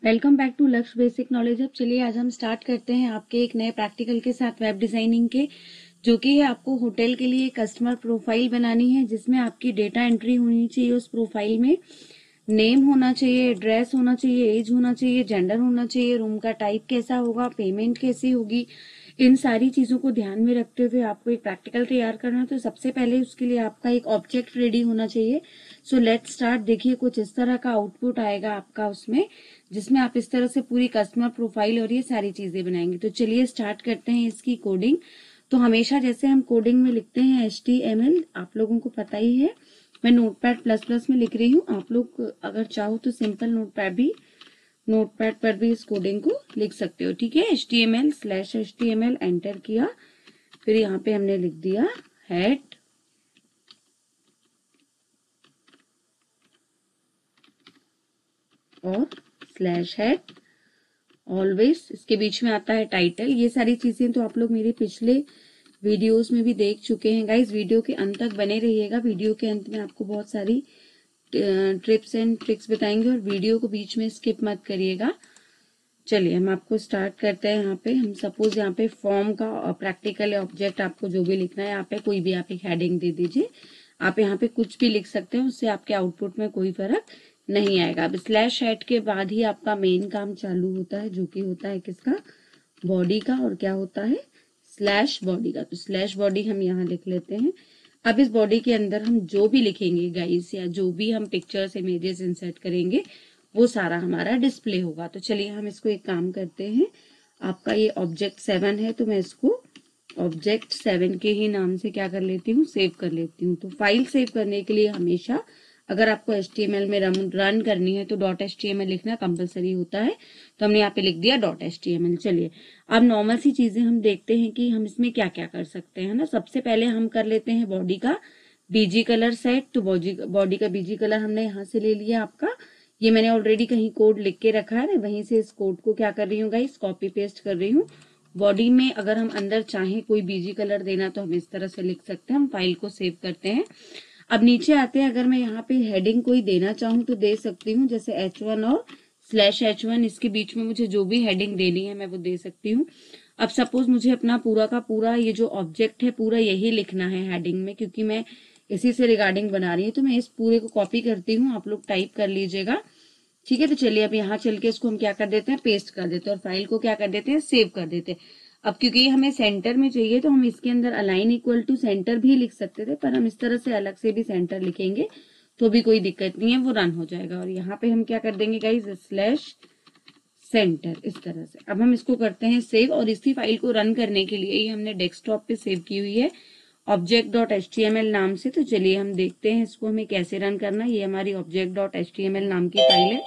Welcome back to लक्ष्य basic knowledge. अब चलिए आज हम स्टार्ट करते हैं आपके एक नए प्रैक्टिकल के साथ वेब डिजाइनिंग के, जो कि है आपको होटल के लिए कस्टमर प्रोफाइल बनानी है, जिसमें आपकी डेटा एंट्री होनी चाहिए। उस प्रोफाइल में नेम होना चाहिए, एड्रेस होना चाहिए, एज होना चाहिए, जेंडर होना चाहिए, रूम का टाइप कैसा होगा, पेमेंट कैसी होगी। इन सारी चीजों को ध्यान में रखते हुए आपको एक प्रैक्टिकल तैयार करना है। तो सबसे पहले उसके लिए आपका एक ऑब्जेक्ट रेडी होना चाहिए। So let's start. देखिए कुछ इस तरह का आउटपुट आएगा आपका उसमें, जिसमें आप इस तरह से पूरी कस्टमर प्रोफाइल और ये सारी चीजें बनाएंगे। तो चलिए स्टार्ट करते हैं इसकी कोडिंग। तो हमेशा जैसे हम कोडिंग में लिखते हैं HTML, आप लोगों को पता ही है। मैं नोटपैड प्लस प्लस में लिख रही हूँ, आप लोग अगर चाहो तो सिंपल नोटपैड पर भी इस कोडिंग को लिख सकते हो। ठीक है, HTML/HTML एंटर किया, फिर यहाँ पे हमने लिख दिया हेड और /head। ऑलवेज इसके बीच में आता है टाइटल। ये सारी चीजें तो आप लोग मेरे पिछले वीडियोस में भी देख चुके हैं गाइज। वीडियो के अंत तक बने रहिएगा। वीडियो के अंत में आपको बहुत सारी टिप्स एंड ट्रिक्स बताएंगे और वीडियो को बीच में स्किप मत करिएगा। चलिए हम आपको स्टार्ट करते हैं। यहाँ पे हम सपोज यहाँ पे फॉर्म का प्रैक्टिकल ऑब्जेक्ट आपको जो भी लिखना है, यहाँ पे कोई भी आप एक हेडिंग दे दीजिए। आप यहाँ पे कुछ भी लिख सकते हैं, उससे आपके आउटपुट में कोई फर्क नहीं आएगा। अब /head के बाद ही आपका मेन काम चालू होता है, जो कि होता है किसका, बॉडी का। और क्या होता है, /body का। तो /body हम यहाँ लिख लेते हैं। अब इस बॉडी के अंदर हम जो भी लिखेंगे गाइस, या जो भी हम पिक्चर्स इमेजेस इंसर्ट करेंगे, वो सारा हमारा डिस्प्ले होगा। तो चलिए हम इसको एक काम करते हैं। आपका ये ऑब्जेक्ट 7 है, तो मैं इसको ऑब्जेक्ट 7 के ही नाम से क्या कर लेती हूँ, सेव कर लेती हूँ। तो फाइल सेव करने के लिए हमेशा अगर आपको HTML में रन करनी है तो .html लिखना कंपलसरी होता है। तो हमने यहाँ पे लिख दिया .html। चलिए अब नॉर्मल सी चीजें हम देखते हैं कि हम इसमें क्या क्या कर सकते हैं ना। सबसे पहले हम कर लेते हैं बॉडी का BG कलर सेट। तो बॉडी का BG कलर हमने यहाँ से ले लिया आपका। ये मैंने ऑलरेडी कहीं कोड लिख के रखा है, वहीं से इस कोड को क्या कर रही हूँ गाइस, कॉपी पेस्ट कर रही हूँ। बॉडी में अगर हम अंदर चाहें कोई BG कलर देना तो हम इस तरह से लिख सकते हैं। हम फाइल को सेव करते हैं। अब नीचे आते हैं, अगर मैं यहाँ पे हेडिंग कोई देना चाहूँ तो दे सकती हूँ, जैसे H1 और /H1, इसके बीच में मुझे जो भी हेडिंग देनी है मैं वो दे सकती हूँ। अब सपोज मुझे अपना पूरा का पूरा ये जो ऑब्जेक्ट है पूरा यही लिखना है हेडिंग में, क्योंकि मैं इसी से रिगार्डिंग बना रही हूँ। तो मैं इस पूरे को कॉपी करती हूँ, आप लोग टाइप कर लीजिएगा। ठीक है, तो चलिए अब यहाँ चल के इसको हम क्या कर देते हैं, पेस्ट कर देते हैं और फाइल को क्या कर देते हैं, सेव कर देते हैं। अब क्योंकि ये हमें सेंटर में चाहिए तो हम इसके अंदर अलाइन इक्वल टू सेंटर भी लिख सकते थे, पर हम इस तरह से अलग से भी सेंटर लिखेंगे तो भी कोई दिक्कत नहीं है, वो रन हो जाएगा। और यहाँ पे हम क्या कर देंगे गाइज, /center, इस तरह से। अब हम इसको करते हैं सेव, और इसी फाइल को रन करने के लिए ही हमने डेस्कटॉप पे सेव की हुई है object.html नाम से। तो चलिए हम देखते हैं इसको हमें कैसे रन करना है। ये हमारी object.html नाम की फाइल है।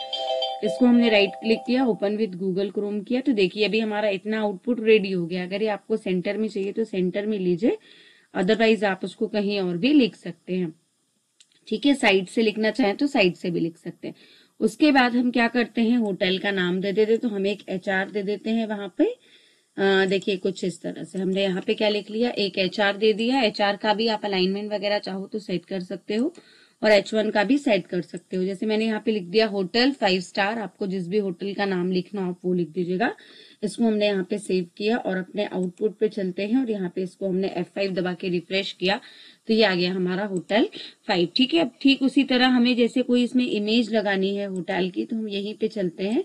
इसको हमने राइट क्लिक किया, ओपन विद गूगल क्रोम किया, तो देखिए अभी हमारा इतना आउटपुट रेडी हो गया। अगर ये आपको सेंटर में चाहिए तो सेंटर में लीजिए, अदरवाइज आप उसको कहीं और भी लिख सकते हैं। ठीक है, साइड से लिखना चाहें तो साइड से भी लिख सकते हैं। उसके बाद हम क्या करते हैं, होटल का नाम दे देते, तो हम एक HR दे देते हैं वहां पे। देखिए कुछ इस तरह से हमने यहाँ पे क्या लिख लिया, एक HR दे दिया। HR का भी आप अलाइनमेंट वगैरह चाहो तो सेट कर सकते हो, और H1 का भी सेट कर सकते हो। जैसे मैंने यहाँ पे लिख दिया होटल 5 स्टार। आपको जिस भी होटल का नाम लिखना हो आप वो लिख दीजिएगा। इसको हमने यहाँ पे सेव किया और अपने आउटपुट पे चलते हैं, और यहाँ पे इसको हमने F5 दबा के रिफ्रेश किया तो ये आ गया हमारा होटल 5। ठीक है, अब ठीक उसी तरह हमें जैसे कोई इसमें इमेज लगानी है होटल की, तो हम यहीं पे चलते हैं।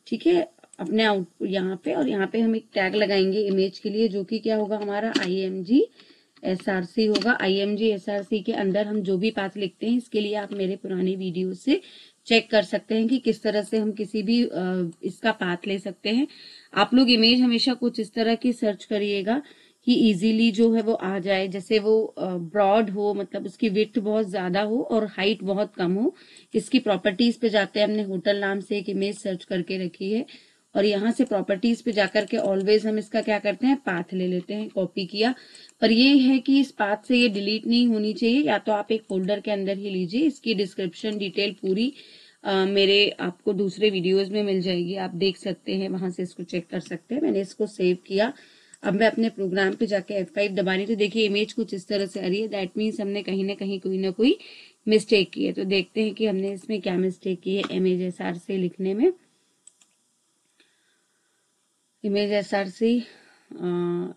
ठीक है, अपने आउटपुट यहाँ पे, और यहाँ पे हम एक टैग लगाएंगे इमेज के लिए, जो कि क्या होगा हमारा IMG SRC होगा। IMG SRC के अंदर हम जो भी पाथ लिखते हैं, इसके लिए आप मेरे पुराने वीडियो से चेक कर सकते हैं कि किस तरह से हम किसी भी इसका पाथ ले सकते हैं। आप लोग इमेज हमेशा कुछ इस तरह की सर्च करिएगा कि इजीली जो है वो आ जाए, जैसे वो ब्रॉड हो, मतलब उसकी विड्थ बहुत ज्यादा हो और हाइट बहुत कम हो। इसकी प्रॉपर्टीज पे जाते हैं, हमने होटल नाम से एक इमेज सर्च करके रखी है, और यहाँ से प्रॉपर्टीज पे जाकर के ऑलवेज हम इसका क्या करते हैं, पाथ ले लेते हैं। कॉपी किया, पर ये है कि इस पाथ से ये डिलीट नहीं होनी चाहिए, या तो आप एक फोल्डर के अंदर ही लीजिए। इसकी डिस्क्रिप्शन डिटेल पूरी मेरे आपको दूसरे वीडियोस में मिल जाएगी, आप देख सकते हैं, वहां से इसको चेक कर सकते हैं। मैंने इसको सेव किया। अब मैं अपने प्रोग्राम पे जाके F5 दबानी, तो देखिए इमेज कुछ इस तरह से आ रही है। दैट मीन्स हमने कहीं ना कहीं कोई ना कोई मिस्टेक की है। तो देखते हैं कि हमने इसमें क्या मिस्टेक की है इमेज SR से लिखने में। इमेज SRC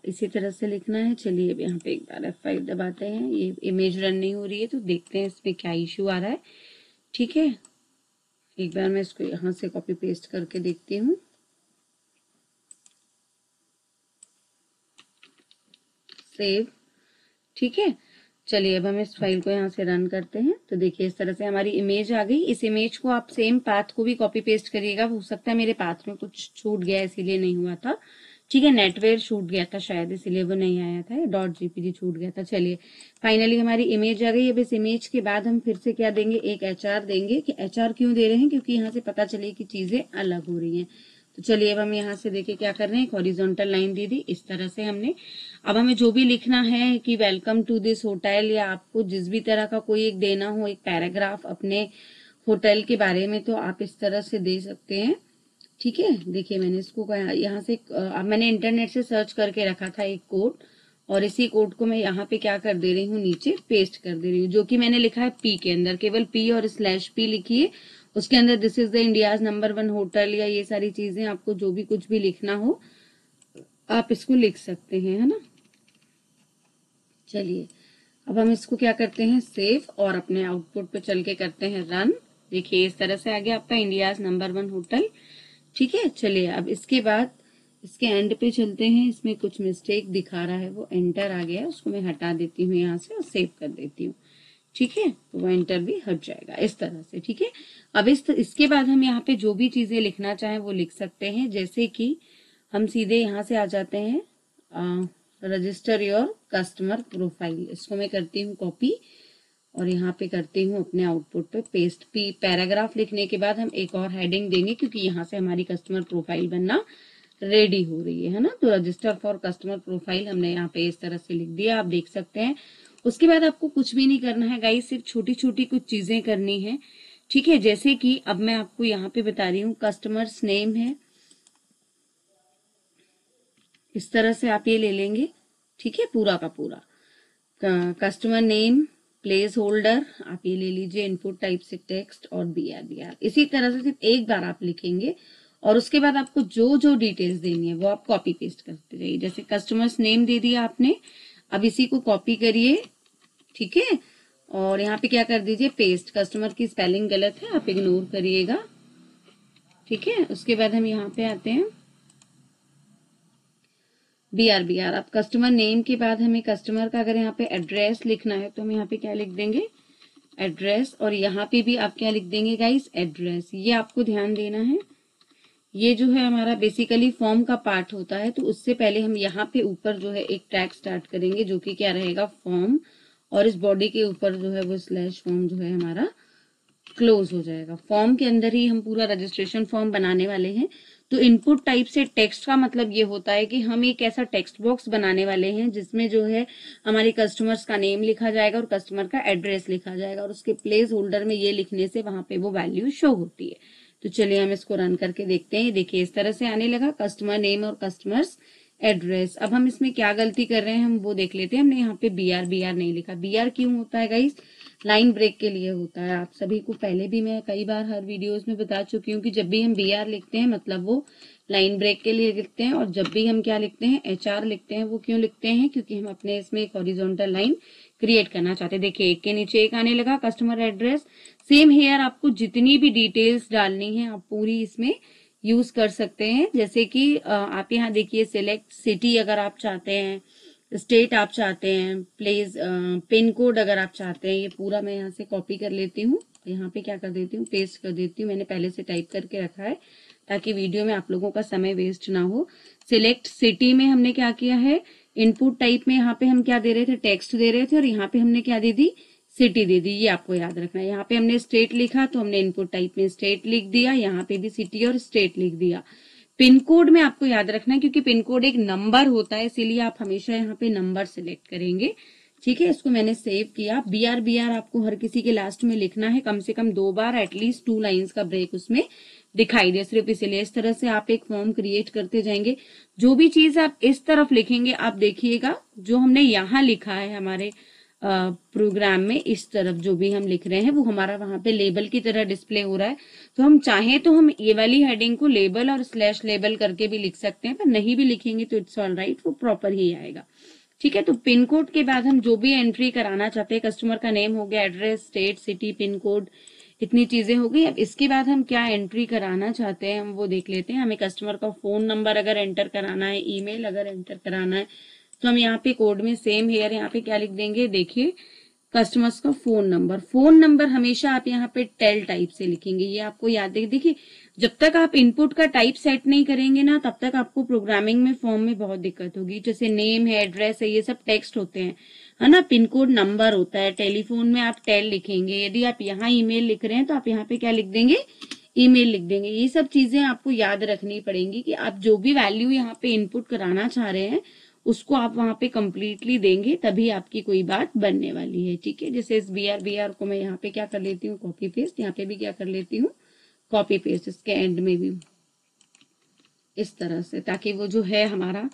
इसी तरह से लिखना है। चलिए अब यहाँ पे एक बार F5 दबाते हैं। ये इमेज रन नहीं हो रही है तो देखते हैं इसमें क्या इशू आ रहा है। ठीक है, एक बार मैं इसको यहाँ से कॉपी पेस्ट करके देखती हूँ। सेव। ठीक है, चलिए अब हम इस फाइल को यहाँ से रन करते हैं। तो देखिए इस तरह से हमारी इमेज आ गई। इस इमेज को आप सेम पाथ को भी कॉपी पेस्ट करिएगा। हो सकता है मेरे पाथ में कुछ छूट गया इसीलिए नहीं हुआ था। ठीक है, नेटवेयर छूट गया था शायद, इसीलिए वो नहीं आया था। .jpg छूट गया था। चलिए फाइनली हमारी इमेज आ गई। अब इस इमेज के बाद हम फिर से क्या देंगे, एक HR देंगे। कि HR क्यों दे रहे हैं, क्योंकि यहाँ से पता चले कि चीजें अलग हो रही हैं। तो चलिए अब हम यहाँ से देखिए क्या कर रहे हैं, एक हॉरिजॉन्टल लाइन दे दी इस तरह से हमने। अब हमें जो भी लिखना है कि वेलकम टू दिस होटल, या आपको जिस भी तरह का कोई एक देना हो, एक पैराग्राफ अपने होटल के बारे में, तो आप इस तरह से दे सकते हैं। ठीक है, देखिए मैंने इसको यहाँ से मैंने इंटरनेट से सर्च करके रखा था एक कोड, और इसी कोड को मैं यहाँ पे क्या कर दे रही हूँ, नीचे पेस्ट कर दे रही हूँ। जो कि मैंने लिखा है P के अंदर, केवल P और /P लिखिए। उसके अंदर this is the India's number 1 hotel, या ये सारी चीजें आपको जो भी कुछ भी लिखना हो आप इसको लिख सकते हैं, है ना। चलिए अब हम इसको क्या करते हैं, सेव, और अपने आउटपुट पे चल के करते हैं रन। देखिए इस तरह से आ गया आपका इंडियाज नंबर 1 होटल। ठीक है, चलिए अब इसके बाद इसके एंड पे चलते हैं। इसमें कुछ मिस्टेक दिखा रहा है, वो एंटर आ गया है, उसको मैं हटा देती हूँ यहाँ से और सेव कर देती हूँ। ठीक है, तो वो एंटर भी हट जाएगा इस तरह से। ठीक है, अब इसके बाद हम यहाँ पे जो भी चीजें लिखना चाहें वो लिख सकते हैं। जैसे कि हम सीधे यहाँ से आ जाते हैं रजिस्टर योर कस्टमर प्रोफाइल। इसको मैं करती हूँ कॉपी और यहाँ पे करती हूँ अपने आउटपुट पे पेस्ट। पैराग्राफ लिखने के बाद हम एक और हेडिंग देंगे, क्योंकि यहाँ से हमारी कस्टमर प्रोफाइल बनना रेडी हो रही है ना। तो रजिस्टर फॉर कस्टमर प्रोफाइल हमने यहाँ पे इस तरह से लिख दिया, आप देख सकते हैं। उसके बाद आपको कुछ भी नहीं करना है गाइस, सिर्फ छोटी छोटी कुछ चीजें करनी है। ठीक है, जैसे कि अब मैं आपको यहाँ पे बता रही हूँ, कस्टमर्स नेम है, इस तरह से आप ये ले लेंगे। ठीक है, पूरा का पूरा कस्टमर नेम, प्लेस होल्डर आप ये ले लीजिए, इनपुट टाइप से टेक्स्ट और BR इसी तरह से सिर्फ एक बार आप लिखेंगे। और उसके बाद आपको जो जो डिटेल्स देनी है वो आप कॉपी पेस्ट करते जाइए। जैसे कस्टमर्स नेम दे दिया आपने, अब इसी को कॉपी करिए। ठीक है, और यहाँ पे क्या कर दीजिए, पेस्ट। कस्टमर की स्पेलिंग गलत है, आप इग्नोर करिएगा। ठीक है, उसके बाद हम यहाँ पे आते हैं BR। अब कस्टमर नेम के बाद हमें कस्टमर का अगर यहाँ पे एड्रेस लिखना है तो हम यहाँ पे क्या लिख देंगे, एड्रेस। और यहाँ पे भी आप क्या लिख देंगे गाइस, एड्रेस। ये आपको ध्यान देना है। ये जो है हमारा बेसिकली फॉर्म का पार्ट होता है, तो उससे पहले हम यहाँ पे ऊपर जो है एक टैग स्टार्ट करेंगे, जो कि क्या रहेगा, फॉर्म। और इस बॉडी के ऊपर जो है वो /फॉर्म जो है हमारा क्लोज हो जाएगा। फॉर्म के अंदर ही हम पूरा रजिस्ट्रेशन फॉर्म बनाने वाले हैं। तो इनपुट टाइप से टेक्स्ट का मतलब ये होता है कि हम एक ऐसा टेक्स्ट बॉक्स बनाने वाले हैं जिसमें जो है हमारी कस्टमर्स का नेम लिखा जाएगा और कस्टमर का एड्रेस लिखा जाएगा, और उसके प्लेस होल्डर में ये लिखने से वहां पे वो वैल्यू शो होती है। तो चलिए हम इसको रन करके देखते हैं। देखिए इस तरह से आने लगा, कस्टमर नेम और कस्टमर्स एड्रेस। अब हम इसमें क्या गलती कर रहे हैं हम वो देख लेते हैं। हमने यहाँ पे BR नहीं लिखा। BR क्यों होता है गाइस, लाइन ब्रेक के लिए होता है। आप सभी को पहले भी मैं कई बार हर वीडियोस में बता चुकी हूँ कि जब भी हम BR लिखते हैं मतलब वो लाइन ब्रेक के लिए लिखते हैं, और जब भी हम क्या लिखते हैं, HR लिखते हैं, वो क्यों लिखते हैं, क्योंकि हम अपने इसमें एक हॉरिजॉन्टल लाइन क्रिएट करना चाहते हैं। देखिए एक के नीचे एक आने लगा, कस्टमर एड्रेस। सेम हेयर आपको जितनी भी डिटेल्स डालनी है आप पूरी इसमें यूज कर सकते हैं। जैसे कि आप यहाँ देखिए, सिलेक्ट सिटी अगर आप चाहते हैं, स्टेट आप चाहते हैं, प्लेस, पिन कोड अगर आप चाहते हैं, ये पूरा मैं यहाँ से कॉपी कर लेती हूँ। यहाँ पे क्या कर देती हूँ, पेस्ट कर देती हूँ। मैंने पहले से टाइप करके रखा है ताकि वीडियो में आप लोगों का समय वेस्ट ना हो। सिलेक्ट सिटी में हमने क्या किया है, इनपुट टाइप में यहाँ पे हम क्या दे रहे थे, टेक्स्ट दे रहे थे, और यहाँ पे हमने क्या दे दी, सिटी दे दी। ये आपको याद रखना है। यहाँ पे हमने स्टेट लिखा तो हमने इनपुट टाइप में स्टेट लिख दिया, यहाँ पे भी सिटी और स्टेट लिख दिया। पिन कोड में आपको याद रखना है, क्योंकि पिन कोड एक नंबर होता है, इसीलिए आप हमेशा यहाँ पे नंबर सिलेक्ट करेंगे। ठीक है, इसको मैंने सेव किया। BR आपको हर किसी के लास्ट में लिखना है, कम से कम 2 बार, एटलीस्ट 2 लाइन्स का ब्रेक उसमें दिखाई दे, सिर्फ इसीलिए। इस तरह से आप एक फॉर्म क्रिएट करते जाएंगे। जो भी चीज आप इस तरफ लिखेंगे, आप देखिएगा जो हमने यहाँ लिखा है हमारे प्रोग्राम में इस तरफ जो भी हम लिख रहे हैं वो हमारा वहां पे लेबल की तरह डिस्प्ले हो रहा है। तो हम चाहें तो हम ये वाली हेडिंग को लेबल और स्लैश लेबल करके भी लिख सकते हैं, पर नहीं भी लिखेंगे तो इट्स ऑल राइट, वो प्रॉपर ही आएगा। ठीक है, तो पिन कोड के बाद हम जो भी एंट्री कराना चाहते हैं, कस्टमर का नेम हो गया, address, state, city, pin code, इतनी चीजें हो गई। अब इसके बाद हम क्या एंट्री कराना चाहते हैं हम वो देख लेते हैं। हमें कस्टमर का फोन नंबर अगर एंटर कराना है, ईमेल अगर एंटर कराना है, तो हम यहाँ पे कोड में सेम हेयर यहाँ पे क्या लिख देंगे, देखिए कस्टमर्स का फोन नंबर। फोन नंबर हमेशा आप यहाँ पे टेल टाइप से लिखेंगे, ये आपको याद है। देखिए जब तक आप इनपुट का टाइप सेट नहीं करेंगे ना, तब तक आपको प्रोग्रामिंग में फॉर्म में बहुत दिक्कत होगी। जैसे नेम है, एड्रेस है, ये सब टेक्स्ट होते हैं, है ना। पिन कोड नंबर होता है, टेलीफोन में आप टेल लिखेंगे। यदि आप यहाँ ईमेल लिख रहे हैं तो आप यहाँ पे क्या लिख देंगे, ईमेल लिख देंगे। ये सब चीजें आपको याद रखनी पड़ेंगी कि आप जो भी वैल्यू यहाँ पे इनपुट कराना चाह रहे हैं उसको आप वहां पे कंप्लीटली देंगे, तभी आपकी कोई बात बनने वाली है। ठीक है, जैसे इस BR को मैं यहाँ पे क्या कर लेती हूँ, कॉपी पेस्ट, यहाँ पे भी क्या कर लेती हूँ, कॉपी पेस्ट, इसके एंड में भी इस तरह से, ताकि वो जो है हमारा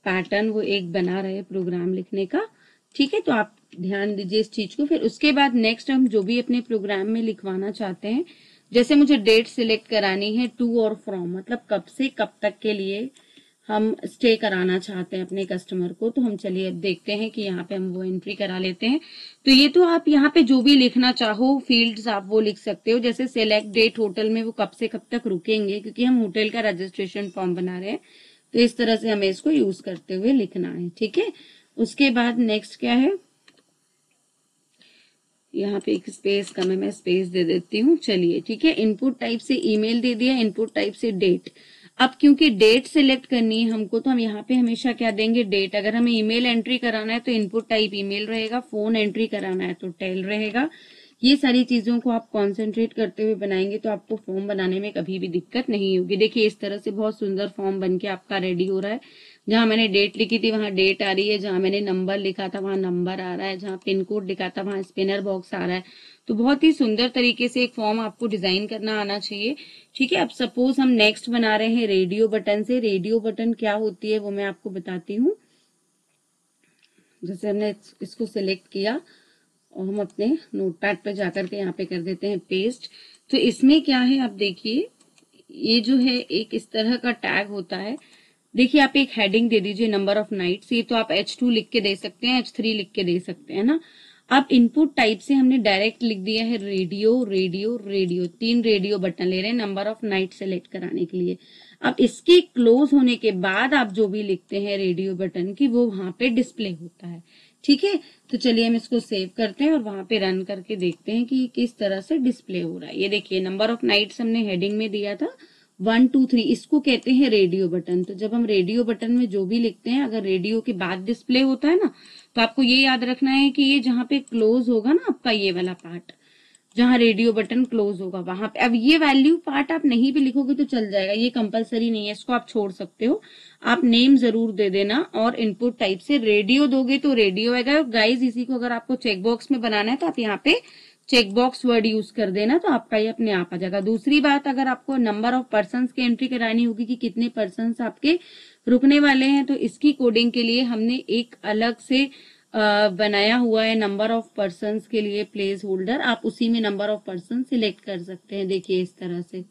पैटर्न वो एक बना रहे प्रोग्राम लिखने का। ठीक है, तो आप ध्यान दीजिए इस चीज को। फिर उसके बाद नेक्स्ट हम जो भी अपने प्रोग्राम में लिखवाना चाहते हैं, जैसे मुझे डेट सिलेक्ट करानी है, टू और फ्रॉम, मतलब कब से कब तक के लिए हम स्टे कराना चाहते हैं अपने कस्टमर को। तो हम चलिए अब देखते हैं कि यहाँ पे हम वो एंट्री करा लेते हैं। तो ये तो आप यहाँ पे जो भी लिखना चाहो फील्ड्स आप वो लिख सकते हो। जैसे सिलेक्ट डेट होटल में वो कब से कब तक रुकेंगे, क्योंकि हम होटल का रजिस्ट्रेशन फॉर्म बना रहे हैं, तो इस तरह से हमें इसको यूज करते हुए लिखना है। ठीक है, उसके बाद नेक्स्ट क्या है, यहाँ पे एक स्पेस कम है, मैं स्पेस दे देती हूँ। चलिए ठीक है, इनपुट टाइप से ईमेल दे दिया, इनपुट टाइप से डेट। अब क्योंकि डेट सिलेक्ट करनी है हमको, तो हम यहाँ पे हमेशा क्या देंगे, डेट। अगर हमें ईमेल एंट्री कराना है तो इनपुट टाइप ईमेल रहेगा, फोन एंट्री कराना है तो टेल रहेगा। ये सारी चीजों को आप कॉन्सेंट्रेट करते हुए बनाएंगे तो आपको फॉर्म बनाने में कभी भी दिक्कत नहीं होगी। देखिए इस तरह से बहुत सुंदर फॉर्म बन के आपका रेडी हो रहा है। जहां मैंने डेट लिखी थी वहां डेट आ रही है, जहां मैंने नंबर लिखा था वहां नंबर आ रहा है, जहां पिन कोड लिखा था वहां स्पिनर बॉक्स आ रहा है। तो बहुत ही सुंदर तरीके से एक फॉर्म आपको डिजाइन करना आना चाहिए। ठीक है, अब सपोज हम नेक्स्ट बना रहे हैं रेडियो बटन से। रेडियो बटन क्या होती है वो मैं आपको बताती हूँ। जैसे हमने इसको सिलेक्ट किया और हम अपने नोटपैड पे जाकर के यहाँ पे कर देते हैं पेस्ट। तो इसमें क्या है, आप देखिए ये जो है एक इस तरह का टैग होता है। देखिए आप एक हेडिंग दे दीजिए नंबर ऑफ नाइट्स, ये तो आप H2 लिख के दे सकते हैं, H3 लिख के दे सकते हैं ना। अब इनपुट टाइप से हमने डायरेक्ट लिख दिया है radio radio radio, 3 radio button ले रहे हैं नंबर ऑफ नाइट सेलेक्ट कराने के लिए। अब इसके क्लोज होने के बाद आप जो भी लिखते हैं रेडियो बटन की, वो वहां पे डिस्प्ले होता है। ठीक है, तो चलिए हम इसको सेव करते हैं और वहां पे रन करके देखते हैं कि किस तरह से डिस्प्ले हो रहा है। ये देखिए नंबर ऑफ नाइट्स हमने हेडिंग में दिया था 1 2 3, इसको कहते हैं रेडियो बटन। तो जब हम रेडियो बटन में जो भी लिखते हैं अगर रेडियो के बाद डिस्प्ले होता है ना, तो आपको ये याद रखना है कि ये जहां पे क्लोज होगा ना आपका ये वाला पार्ट, जहां रेडियो बटन क्लोज होगा वहां पे, अब ये वैल्यू पार्ट आप नहीं भी लिखोगे तो चल जाएगा, ये कंपलसरी नहीं है, इसको आप छोड़ सकते हो। आप नेम जरूर दे देना और इनपुट टाइप से रेडियो दोगे तो रेडियो आएगा। गाइज इसी को अगर आपको चेक बॉक्स में बनाना है तो आप यहाँ पे चेक बॉक्स वर्ड यूज कर देना, तो आपका ये अपने आप आ जाएगा। दूसरी बात, अगर आपको नंबर ऑफ पर्सन्स की एंट्री करानी होगी कि कितने पर्सन्स आपके रुकने वाले हैं, तो इसकी कोडिंग के लिए हमने एक अलग से बनाया हुआ है नंबर ऑफ पर्सन्स के लिए प्लेस होल्डर। आप उसी में नंबर ऑफ पर्सन सिलेक्ट कर सकते हैं। देखिए इस तरह से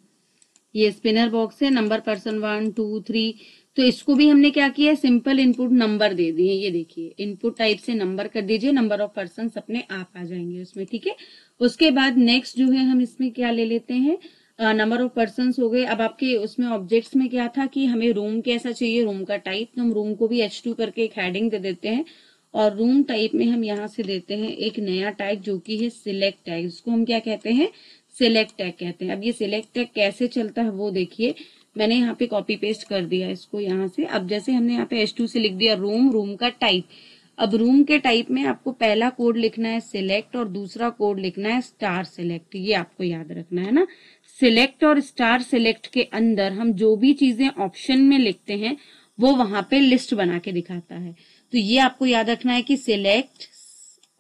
ये स्पिनर बॉक्स है, नंबर पर्सन 1 2 3, तो इसको भी हमने क्या किया, सिंपल इनपुट नंबर दे दिए। ये देखिए इनपुट टाइप से नंबर कर दीजिए, नंबर ऑफ पर्सन अपने आप आ जाएंगे उसमें। ठीक है, उसके बाद नेक्स्ट जो है हम इसमें क्या ले लेते हैं, नंबर ऑफ पर्सन हो गए। अब आपके उसमें ऑब्जेक्ट्स में क्या था कि हमें रूम कैसा चाहिए, रूम का टाइप, तो हम रूम को भी H2 करके एक हेडिंग दे देते हैं और रूम टाइप में हम यहाँ से देते हैं एक नया टैग जो कि है सिलेक्ट टैग। इसको हम क्या कहते हैं, सिलेक्ट टैग कहते हैं। अब ये सिलेक्ट टैग कैसे चलता है वो देखिए, मैंने यहाँ पे कॉपी पेस्ट कर दिया इसको यहाँ से। अब जैसे हमने यहाँ पे H2 से लिख दिया रूम, रूम का टाइप। अब रूम के टाइप में आपको पहला कोड लिखना है सिलेक्ट और दूसरा कोड लिखना है स्टार सिलेक्ट, ये आपको याद रखना है ना। सिलेक्ट और स्टार सिलेक्ट के अंदर हम जो भी चीजें ऑप्शन में लिखते हैं वो वहां पे लिस्ट बना के दिखाता है। तो ये आपको याद रखना है कि सिलेक्ट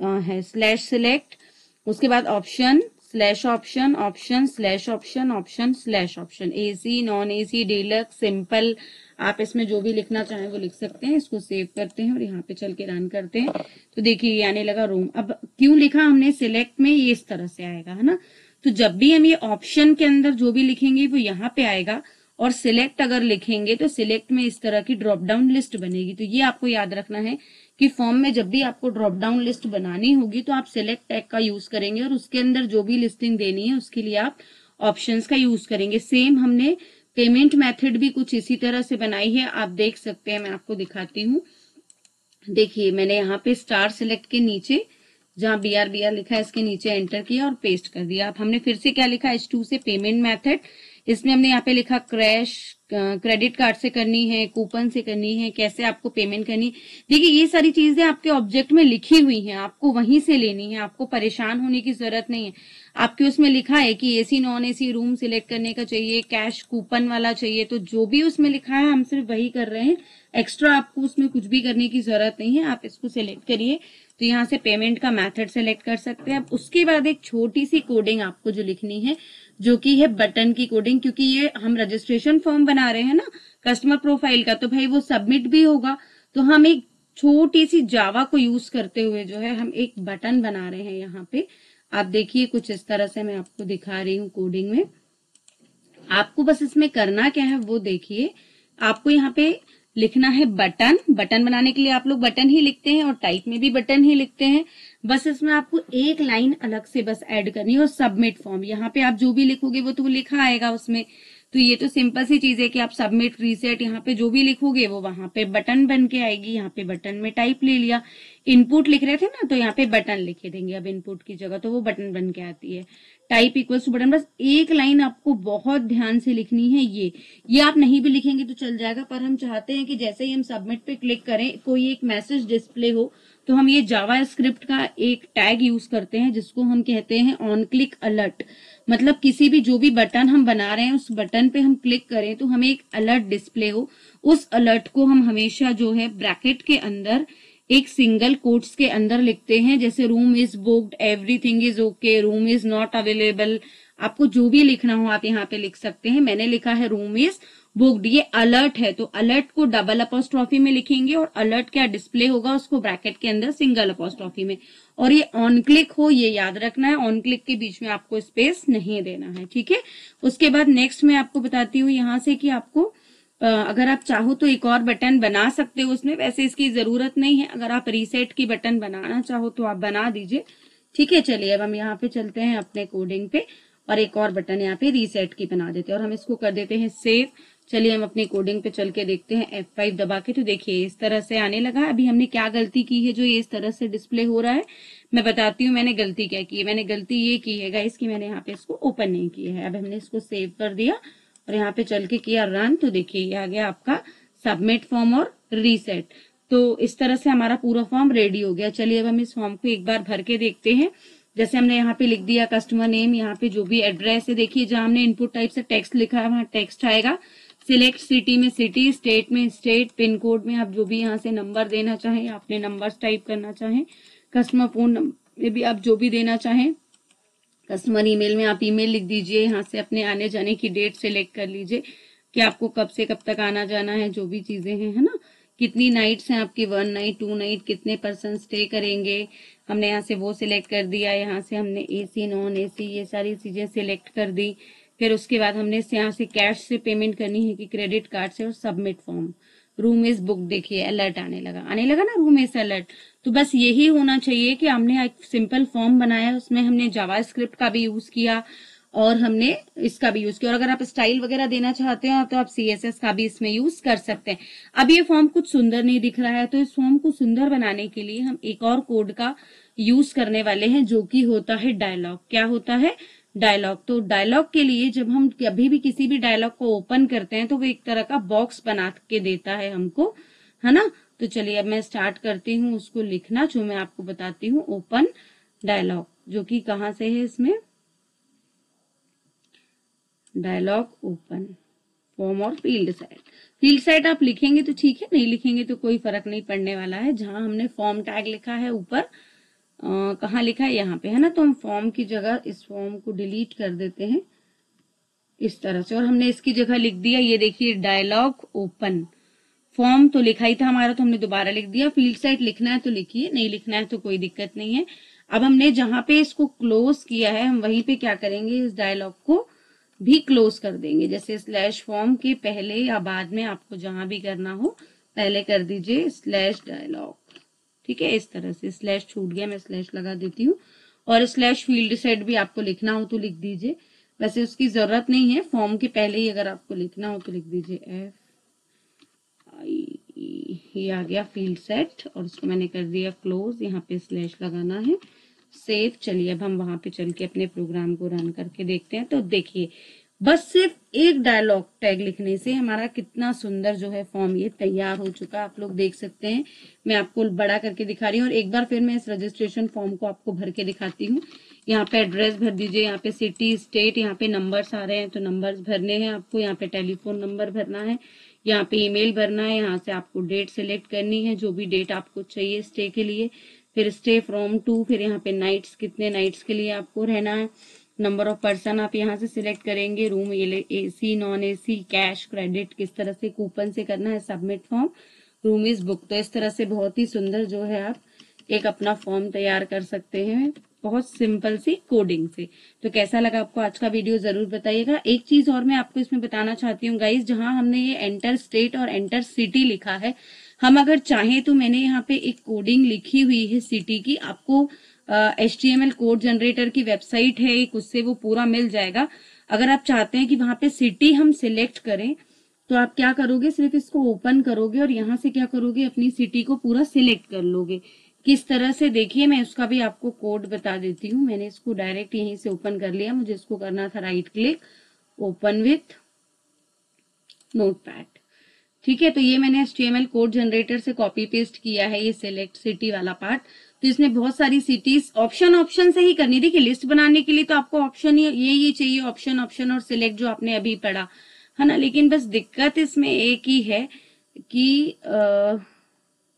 है स्लैश सिलेक्ट, उसके बाद option slash option, option slash option, option slash option, AC, non AC, deluxe, simple, आप इसमें जो भी लिखना चाहें वो लिख सकते हैं। इसको सेव करते हैं और यहाँ पे चल के रन करते हैं तो देखिए ये आने लगा रूम। अब क्यों लिखा हमने सिलेक्ट में, ये इस तरह से आएगा, है ना। तो जब भी हम ये ऑप्शन के अंदर जो भी लिखेंगे वो यहाँ पे आएगा, और सिलेक्ट अगर लिखेंगे तो सिलेक्ट में इस तरह की ड्रॉप डाउन लिस्ट बनेगी। तो ये आपको याद रखना है कि फॉर्म में जब भी आपको ड्रॉप डाउन लिस्ट बनानी होगी तो आप सिलेक्ट टैग का यूज करेंगे और उसके अंदर जो भी लिस्टिंग देनी है उसके लिए आप ऑप्शंस का यूज करेंगे। सेम हमने पेमेंट मेथड भी कुछ इसी तरह से बनाई है, आप देख सकते हैं, मैं आपको दिखाती हूँ। देखिए मैंने यहाँ पे स्टार सिलेक्ट के नीचे जहां BR लिखा है इसके नीचे एंटर किया और पेस्ट कर दिया। अब हमने फिर से क्या लिखा, H2 से पेमेंट मेथड, इसमें हमने यहाँ पे लिखा क्रैश, क्रेडिट कार्ड से करनी है, कूपन से करनी है, कैसे आपको पेमेंट करनी है। देखिए ये सारी चीजें आपके ऑब्जेक्ट में लिखी हुई हैं, आपको वहीं से लेनी है, आपको परेशान होने की जरूरत नहीं है। आपके उसमें लिखा है कि AC non AC room select करने का चाहिए, कैश कूपन वाला चाहिए, तो जो भी उसमें लिखा है हम सिर्फ वही कर रहे हैं, एक्स्ट्रा आपको उसमें कुछ भी करने की जरूरत नहीं है। आप इसको सिलेक्ट करिए तो यहाँ से पेमेंट का मेथड सेलेक्ट कर सकते हैं। अब उसके बाद एक छोटी सी कोडिंग आपको जो लिखनी है, जो कि है बटन की कोडिंग, क्योंकि ये हम रजिस्ट्रेशन फॉर्म बना रहे हैं ना कस्टमर प्रोफाइल का, तो भाई वो सबमिट भी होगा। तो हम एक छोटी सी जावा को यूज करते हुए जो है हम एक बटन बना रहे हैं यहाँ पे। आप देखिए कुछ इस तरह से मैं आपको दिखा रही हूँ कोडिंग में। आपको बस इसमें करना क्या है वो देखिए, आपको यहाँ पे लिखना है बटन। बटन बनाने के लिए आप लोग बटन ही लिखते हैं और टाइप में भी बटन ही लिखते हैं। बस इसमें आपको एक लाइन अलग से बस ऐड करनी है और सबमिट फॉर्म, यहाँ पे आप जो भी लिखोगे वो तो लिखा आएगा उसमें। तो ये तो सिंपल सी चीज है कि आप सबमिट, रीसेट, यहाँ पे जो भी लिखोगे वो वहां पे बटन बन के आएगी। यहाँ पे बटन में टाइप ले लिया, इनपुट लिख रहे थे ना तो यहाँ पे बटन लिखे देंगे अब इनपुट की जगह, तो वो बटन बन के आती है। टाइप इक्वल्स टू बटन, बस एक लाइन आपको बहुत ध्यान से लिखनी है। ये आप नहीं भी लिखेंगे तो चल जाएगा, पर हम चाहते हैं कि जैसे ही हम सबमिट पे क्लिक करें कोई एक मैसेज डिस्प्ले हो, तो हम ये जावा स्क्रिप्ट का एक टैग यूज करते हैं जिसको हम कहते हैं ऑन क्लिक अलर्ट। मतलब किसी भी जो भी बटन हम बना रहे हैं उस बटन पे हम क्लिक करें तो हमें एक अलर्ट डिस्प्ले हो। उस अलर्ट को हम हमेशा जो है ब्रैकेट के अंदर एक सिंगल कोट्स के अंदर लिखते हैं, जैसे room is booked, everything is okay, room is not available. आपको जो भी लिखना हो आप यहाँ पे लिख सकते हैं। मैंने लिखा है रूम इज बुक्ड, ये अलर्ट है तो अलर्ट को डबल अपोस्ट्रॉफी में लिखेंगे और अलर्ट क्या डिस्प्ले होगा उसको ब्रैकेट के अंदर सिंगल अपोस्ट्रॉफी में। और ये ऑन क्लिक हो, ये याद रखना है, ऑन क्लिक के बीच में आपको स्पेस नहीं देना है, ठीक है। उसके बाद नेक्स्ट मैं आपको बताती हूँ यहाँ से कि आपको अगर आप चाहो तो एक और बटन बना सकते हो उसमें, वैसे इसकी जरूरत नहीं है। अगर आप रीसेट की बटन बनाना चाहो तो आप बना दीजिए, ठीक है। चलिए अब हम यहाँ पे चलते हैं अपने कोडिंग पे और एक और बटन यहाँ पे रीसेट की बना देते हैं और हम इसको कर देते हैं सेव। चलिए हम अपनी कोडिंग पे चल के देखते हैं F5 दबा के, तो देखिए इस तरह से आने लगा। अभी हमने क्या गलती की है जो ये इस तरह से डिस्प्ले हो रहा है, मैं बताती हूँ मैंने गलती क्या की है। मैंने गलती ये की है गाइस कि मैंने यहाँ पे इसको ओपन नहीं किया है। अब हमने इसको सेव कर दिया और यहाँ पे चल के किया रन, तो देखिए ये आ गया आपका सबमिट फॉर्म और रीसेट। तो इस तरह से हमारा पूरा फॉर्म रेडी हो गया। चलिए अब हम इस फॉर्म को एक बार भर के देखते हैं। जैसे हमने यहाँ पे लिख दिया कस्टमर नेम, यहाँ पे जो भी एड्रेस है, देखिए जहां हमने इनपुट टाइप से टेक्स्ट लिखा है वहां टेक्स्ट आएगा। सिलेक्ट सिटी में सिटी, स्टेट में स्टेट, पिन कोड में आप जो भी यहाँ से नंबर देना चाहें, आपने नंबर्स टाइप करना चाहें, कस्टमर फोन नंबर में भी आप जो भी देना चाहें, कस्टमर ईमेल में आप ईमेल लिख दीजिए। यहाँ से अपने आने जाने की डेट सिलेक्ट कर लीजिए कि आपको कब से कब तक आना जाना है, जो भी चीजें हैं, है ना। कितनी नाइट्स हैं आपकी, 1 नाइट 2 नाइट, कितने पर्सन स्टे करेंगे, हमने यहाँ से वो सिलेक्ट कर दिया। यहाँ से हमने एसी नॉन एसी ये सारी चीजें सिलेक्ट कर दी। फिर उसके बाद हमने यहाँ से कैश से पेमेंट करनी है कि क्रेडिट कार्ड से, और submit form. Room is book, देखिए अलर्ट आने लगा ना रूम इज अलर्ट। तो बस यही होना चाहिए कि हमने एक सिंपल फॉर्म बनाया, उसमें हमने जावा स्क्रिप्ट का भी यूज किया और हमने इसका भी यूज किया। और अगर आप स्टाइल वगैरह देना चाहते हो तो आप CSS का भी इसमें यूज कर सकते हैं। अब ये फॉर्म कुछ सुंदर नहीं दिख रहा है, तो इस फॉर्म को सुंदर बनाने के लिए हम एक और कोड का यूज करने वाले हैं, जो कि होता है डायलॉग। क्या होता है? डायलॉग। तो डायलॉग के लिए जब हम कभी भी किसी भी डायलॉग को ओपन करते हैं तो वो एक तरह का बॉक्स बना के देता है हमको, है ना। तो चलिए अब मैं स्टार्ट करती हूँ उसको लिखना, जो मैं आपको बताती हूँ। ओपन डायलॉग, जो कि कहाँ से है, इसमें डायलॉग ओपन फॉर्म और फील्ड साइड। फील्ड साइड आप लिखेंगे तो ठीक है, नहीं लिखेंगे तो कोई फर्क नहीं पड़ने वाला है। जहां हमने फॉर्म टैग लिखा है ऊपर कहाँ लिखा है, यहाँ पे है ना। तो हम फॉर्म की जगह इस फॉर्म को डिलीट कर देते हैं इस तरह से, और हमने इसकी जगह लिख दिया, ये देखिए डायलॉग ओपन। फॉर्म तो लिखा ही था हमारा, तो हमने दोबारा लिख दिया। फील्ड साइट लिखना है तो लिखिए, नहीं लिखना है तो कोई दिक्कत नहीं है। अब हमने जहां पे इसको क्लोज किया है, हम वहीं पे क्या करेंगे, इस डायलॉग को भी क्लोज कर देंगे। जैसे स्लैश फॉर्म के पहले या बाद में आपको जहां भी करना हो, पहले कर दीजिए स्लैश डायलॉग। ठीक है, इस तरह से। स्लैश छूट गया, मैं स्लैश लगा देती हूँ। और स्लैश फील्ड सेट भी आपको लिखना हो तो लिख दीजिए, वैसे उसकी जरूरत नहीं है। फॉर्म के पहले ही अगर आपको लिखना हो तो लिख दीजिए ये आ गया फील्ड सेट, और इसको मैंने कर दिया क्लोज। यहाँ पे स्लैश लगाना है, सेव। चलिए अब हम वहां पे चल के अपने प्रोग्राम को रन करके देखते हैं। तो देखिए, बस सिर्फ एक डायलॉग टैग लिखने से हमारा कितना सुंदर जो है फॉर्म ये तैयार हो चुका है। आप लोग देख सकते हैं, मैं आपको बड़ा करके दिखा रही हूँ। और एक बार फिर मैं इस रजिस्ट्रेशन फॉर्म को आपको भर के दिखाती हूँ। यहाँ पे एड्रेस भर दीजिए, यहाँ पे सिटी स्टेट, यहाँ पे नंबर्स आ रहे हैं तो नंबर्स भरने हैं आपको, यहाँ पे टेलीफोन नंबर भरना है, यहाँ पे ईमेल भरना है, यहाँ से आपको डेट सिलेक्ट करनी है, जो भी डेट आपको चाहिए स्टे के लिए। फिर स्टे फ्रॉम टू, फिर यहाँ पे नाइट्स, कितने नाइट्स के लिए आपको रहना है। नंबर ऑफ पर्सन आप यहाँ से सिलेक्ट करेंगे। Room AC non AC, cash credit, किस तरह से कूपन से करना है। Submit form, room is book. तो इस तरह से बहुत ही सुंदर जो है आप एक अपना फॉर्म तैयार कर सकते हैं, बहुत सिंपल सी कोडिंग से। तो कैसा लगा आपको आज का वीडियो जरूर बताइएगा। एक चीज और मैं आपको इसमें बताना चाहती हूँ गाइज, जहां हमने ये एंटर स्टेट और एंटर सिटी लिखा है, हम अगर चाहें तो मैंने यहाँ पे एक कोडिंग लिखी हुई है सिटी की, आपको HTML कोड जनरेटर की वेबसाइट है एक, उससे वो पूरा मिल जाएगा। अगर आप चाहते हैं कि वहां पे सिटी हम सिलेक्ट करें, तो आप क्या करोगे, सिर्फ इसको ओपन करोगे और यहाँ से क्या करोगे, अपनी सिटी को पूरा सिलेक्ट कर लोगे। किस तरह से, देखिए मैं उसका भी आपको कोड बता देती हूँ। मैंने इसको डायरेक्ट यहीं से ओपन कर लिया, मुझे इसको करना था right click, open with notepad. ठीक है, तो ये मैंने HTML कोड जनरेटर से कॉपी पेस्ट किया है, ये सिलेक्ट सिटी वाला पार्ट। तो इसमें बहुत सारी सिटीज ऑप्शन से ही करनी। देखिए लिस्ट बनाने के लिए तो आपको ऑप्शन ये चाहिए, ऑप्शन और सिलेक्ट, जो आपने अभी पढ़ा है ना। लेकिन बस दिक्कत इसमें एक ही है कि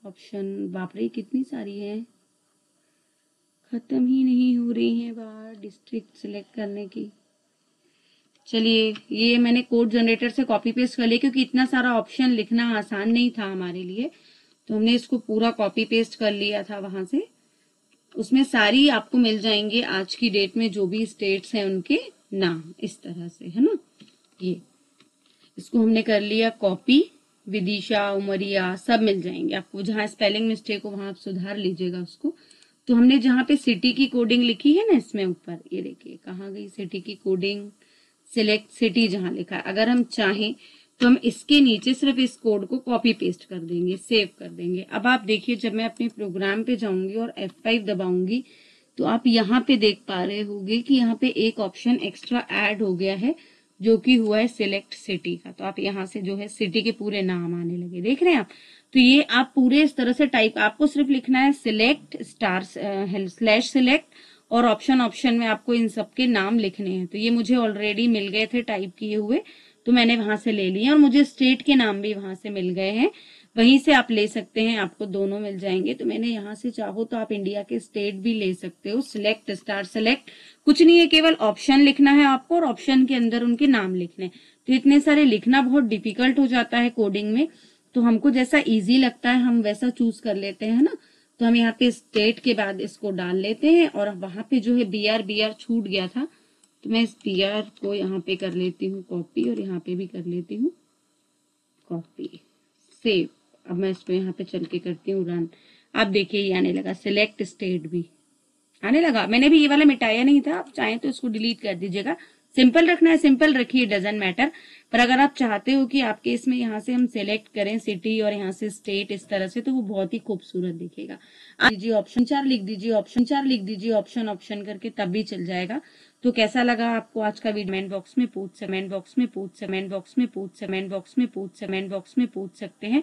ऑप्शन, बाप रे कितनी सारी है, खत्म ही नहीं हो रही है बार डिस्ट्रिक्ट सिलेक्ट करने की। चलिए, ये मैंने कोड जनरेटर से कॉपी पेस्ट कर लिया, क्योंकि इतना सारा ऑप्शन लिखना आसान नहीं था हमारे लिए, तो हमने इसको पूरा कॉपी पेस्ट कर लिया था वहां से। उसमें सारी आपको मिल जाएंगे आज की डेट में जो भी स्टेट्स हैं उनके नाम, इस तरह से है ना। ये इसको हमने कर लिया कॉपी, विदिशा, उमरिया सब मिल जाएंगे आपको। जहां स्पेलिंग मिस्टेक हो वहां आप सुधार लीजिएगा उसको। तो हमने जहां पे सिटी की कोडिंग लिखी है ना, इसमें ऊपर ये देखिए कहाँ गई सिटी की कोडिंग, सिलेक्ट सिटी जहां लिखा है। अगर हम चाहें तो हम इसके नीचे सिर्फ इस कोड को कॉपी पेस्ट कर देंगे, सेव कर देंगे। अब आप देखिए, जब मैं अपने प्रोग्राम पे जाऊंगी और F5 दबाऊंगी, तो आप यहाँ पे देख पा रहे होंगे कि यहाँ पे एक ऑप्शन एक्स्ट्रा ऐड हो गया है, जो कि हुआ है सिलेक्ट सिटी का। तो आप यहाँ से जो है सिटी के पूरे नाम आने लगे, देख रहे हैं आप। तो ये आप पूरे इस तरह से टाइप, आपको सिर्फ लिखना है सिलेक्ट स्टार स्लैश सिलेक्ट, और ऑप्शन में आपको इन सब के नाम लिखने हैं। तो ये मुझे ऑलरेडी मिल गए थे टाइप किए हुए, तो मैंने वहां से ले लिए, और मुझे स्टेट के नाम भी वहां से मिल गए हैं। वहीं से आप ले सकते हैं, आपको दोनों मिल जाएंगे। तो मैंने यहाँ से, चाहो तो आप इंडिया के स्टेट भी ले सकते हो। सिलेक्ट स्टार सेलेक्ट, कुछ नहीं है, केवल ऑप्शन लिखना है आपको, और ऑप्शन के अंदर उनके नाम लिखने। तो इतने सारे लिखना बहुत डिफिकल्ट हो जाता है कोडिंग में, तो हमको जैसा इजी लगता है हम वैसा चूज कर लेते हैं ना। तो हम यहाँ पे स्टेट के बाद इसको डाल लेते हैं, और वहां पे जो है BR छूट गया था, तो मैं इस BR को यहाँ पे कर लेती हूँ कॉपी, और यहाँ पे भी कर लेती हूँ कॉपी, सेव। अब मैं इसको यहाँ पे चल के करती हूँ रन। आप देखिए ये आने लगा, सिलेक्ट स्टेट भी आने लगा। मैंने भी ये वाला मिटाया नहीं था, आप चाहें तो इसको डिलीट कर दीजिएगा। सिंपल रखना है सिंपल रखिए, डजंट मैटर। पर अगर आप चाहते हो कि आपके इसमें यहाँ से हम सिलेक्ट करें सिटी और यहाँ से स्टेट इस तरह से, तो वो बहुत ही खूबसूरत दिखेगा। आप दीजिए ऑप्शन 4 लिख दीजिए, ऑप्शन 4 लिख दीजिए, ऑप्शन करके, तब भी चल जाएगा। तो कैसा लगा आपको आज का वीडियो, कमेंट बॉक्स में पूछ सकते हैं।